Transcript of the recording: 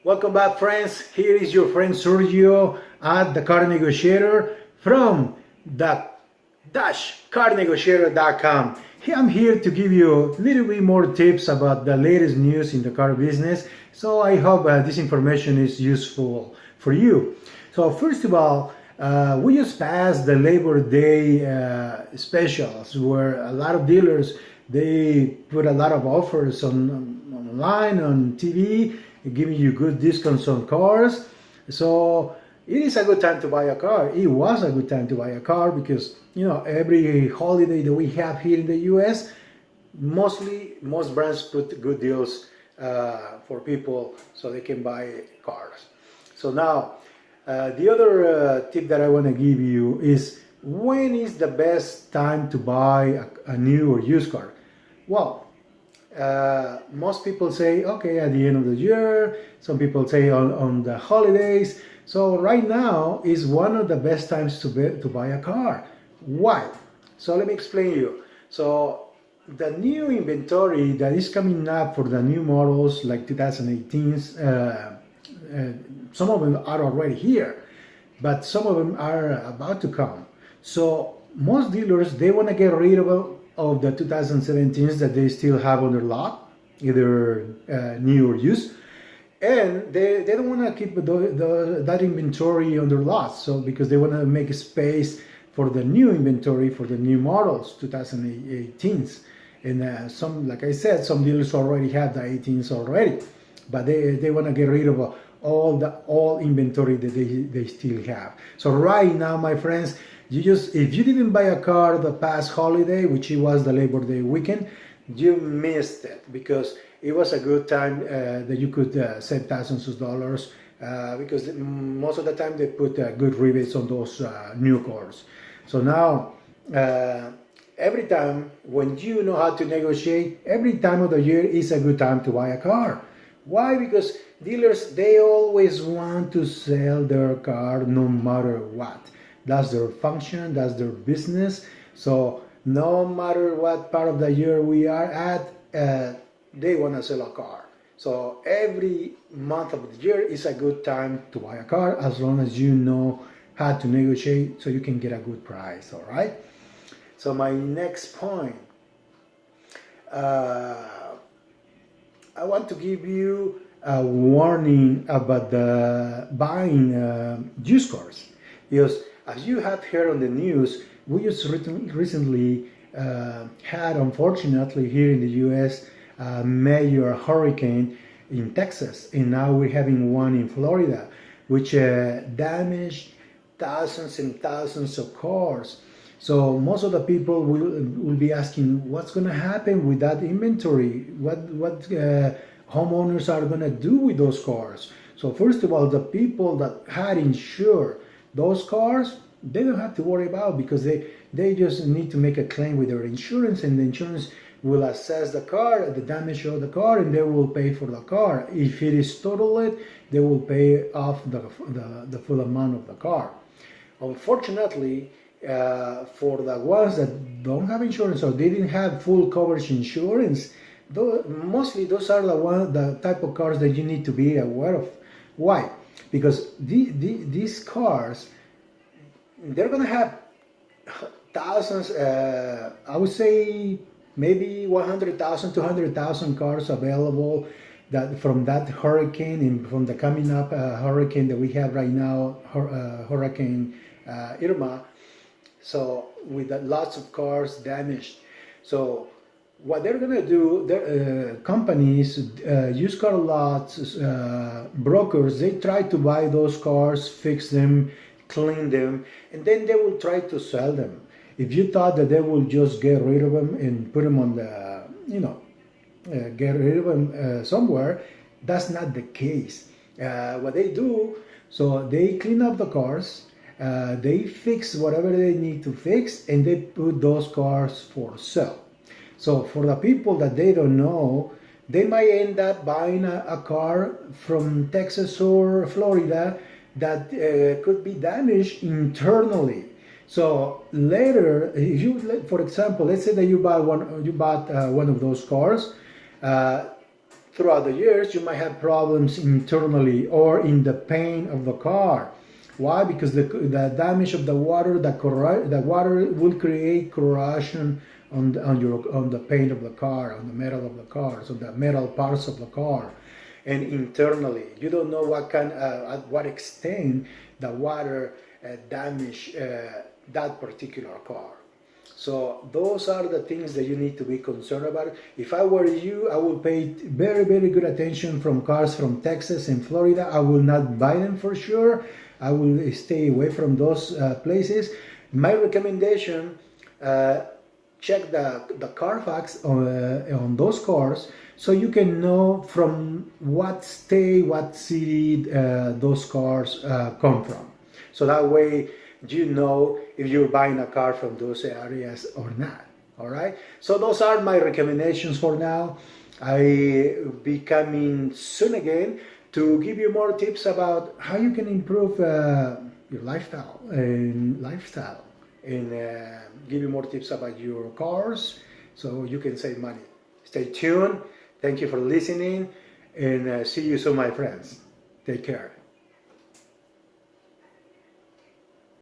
Welcome back, friends. Here is your friend Sergio at the Car Negotiator from the Negotiator.com. I'm here to give you a little bit more tips about the latest news in the car business. So I hope this information is useful for you. So first of all, we just passed the Labor Day specials where a lot of dealers they put a lot of offers online on TV, giving you good discounts on cars. So it is a good time to buy a car. It was a good time to buy a car because every holiday that we have here in the U.S., most brands put good deals for people so they can buy cars. So now the other tip that I want to give you is when is the best time to buy a new or used car? Well, most people say, okay, at the end of the year. Some people say on the holidays. So right now is one of the best times to buy a car. Why? So let me explain you. So the new inventory that is coming up for the new models like 2018s, some of them are already here, but some of them are about to come. So most dealers, they want to get rid of the 2017s that they still have on their lot, either new or used, and they don't want to keep that inventory on their lots. So because they want to make space for the new inventory for the new models, 2018s, and some, like I said, some dealers already have the 18s already, but they want to get rid of all inventory that they still have. So right now, my friends, if you didn't buy a car the past holiday, which it was the Labor Day weekend, you missed it because it was a good time that you could save thousands of dollars because most of the time they put good rebates on those new cars. So now every time when you know how to negotiate, every time of the year is a good time to buy a car. Why? Because dealers, they always want to sell their car no matter what. That's their function, that's their business. So no matter what part of the year we are at, they want to sell a car. So every month of the year is a good time to buy a car as long as you know how to negotiate so you can get a good price, all right? So my next point, I want to give you a warning about the buying used cars, because as you have heard on the news, we just recently had, unfortunately, here in the U.S., a major hurricane in Texas, and now we're having one in Florida, which damaged thousands and thousands of cars. So most of the people will be asking, what's going to happen with that inventory? What homeowners are going to do with those cars? So first of all, the people that had insured those cars, they don't have to worry about, because they just need to make a claim with their insurance, and the insurance will assess the car, the damage of the car, and they will pay for the car. If it is totaled, they will pay off the full amount of the car. Unfortunately, for the ones that don't have insurance or they didn't have full coverage insurance, mostly those are the type of cars that you need to be aware of. Why? Because these cars, they're going to have thousands, I would say maybe 100,000, 200,000 cars available that from that hurricane and from the coming up hurricane that we have right now, Hurricane Irma. So with lots of cars damaged. So what they're going to do, companies, used car lots, brokers, they try to buy those cars, fix them, clean them, and then they will try to sell them. If you thought that they will just get rid of them and put them on the, get rid of them somewhere, that's not the case. What they do, so they clean up the cars, they fix whatever they need to fix, and they put those cars for sale. So for the people that they don't know, they might end up buying a car from Texas or Florida that could be damaged internally. So later, if you, for example, let's say that you bought one of those cars, throughout the years, you might have problems internally or in the paint of the car. Why? Because the damage of the water, the water will create corrosion on the paint of the car, on the metal of the car, so the metal parts of the car. And internally, you don't know at what extent the water damage that particular car. So those are the things that you need to be concerned about. If I were you, I would pay very, very good attention from cars from Texas and Florida. I will not buy them for sure. I will stay away from those places. My recommendation, check the Carfax on those cars so you can know from what state, what city those cars come from. So that way you know if you're buying a car from those areas or not. All right. So those are my recommendations for now. I'll be coming soon again to give you more tips about how you can improve your lifestyle and give you more tips about your cars so you can save money. Stay tuned. Thank you for listening, and see you soon, my friends. Take care.